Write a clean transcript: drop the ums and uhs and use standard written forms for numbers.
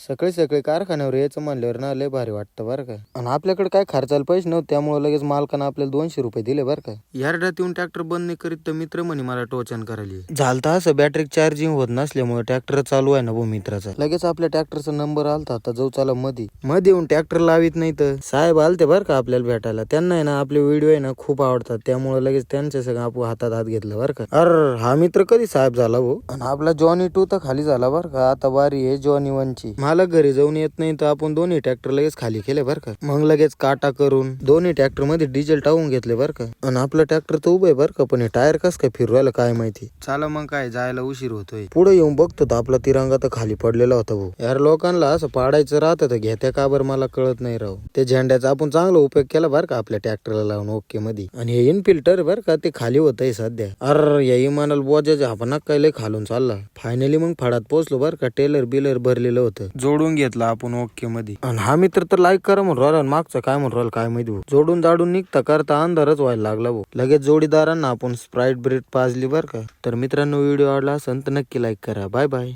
सकाळी सकाळी कारखान्यावर यायचं म्हणल्यावर ना लय भारी वाटतं बरं का. आणि आपल्याकडे काय खर्चाला पैसे नव्हते त्यामुळे लगेच मालकानं आपल्याला 200 रुपये दिले बरं का. यार्डात येऊन ट्रॅक्टर बंद नाही करीत तर मित्र म्हणे मला टोचन करायला. झालतं असं बॅटरी चार्जिंग होत नसल्यामुळे ट्रॅक्टर चालू आहे ना भाऊ मित्राचा. लगेच आपल्या ट्रॅक्टरचा नंबर आलता आता जाऊ चला मध्ये येऊन ट्रॅक्टर लावित नाही तर साहेब आलते बरं का आपल्याला भेटायला. त्यांना आहे ना आपले व्हिडिओ आहे ना खूप आवडतात त्यामुळे लगेच त्यांच्या सगळं आपण हातात हात घेतलं बरं का. अरे हा मित्र कधी साहेब झाला भाऊ. आणि आपला जॉनी 2 तर खाली झाला बरं का. आता बारी आहे जॉनी 1 ची. मला घरी जाऊन येत नाही तर आपण दोन्ही ट्रॅक्टर लगेच खाली केले बरं का. मग लगेच काटा करून दोन्ही ट्रॅक्टर मध्ये डिझेल टाकून घेतले बरं का. आणि आपलं ट्रॅक्टर तर उभं आहे बरं का पण हे टायर कस काय फिरवायला काय माहिती. चला मग काय जायला उशीर होतोय. पुढे येऊन बघतो तर आपला तिरंगा तर खाली पडलेला होता भाऊ. यार लोकांना असं पाडायचं राहतं तर घेत्या का बरं मला कळत नाही राव. ते झेंड्याचा आपण चांगला उपयोग केला बरं का आपल्या ट्रॅक्टरला लावून ओके मध्ये. आणि हे इनफिल्टर बरं का ते खाली होतंय सध्या. अरे या इमानाला बोजाच्या आपण काय लय खालून चालला. फायनली मग फाडात पोहोचलो बरं का. टेलर बिलर भरलेलं होतं जोडून घेतलं आपण ओके मध्ये. आणि हा मित्र तर लाईक करा म्हणून राहिला मागचं काय म्हणून राहिला काय माहिती. जोडून जाडून निघता करता अंधारच व्हायला लागला भाऊ. लगेच जोडीदारांना आपण स्प्राईट ब्रेड पाजली बरं का. तर मित्रांनो व्हिडिओ आवडला असेल तर नक्की लाईक करा. Bye bye.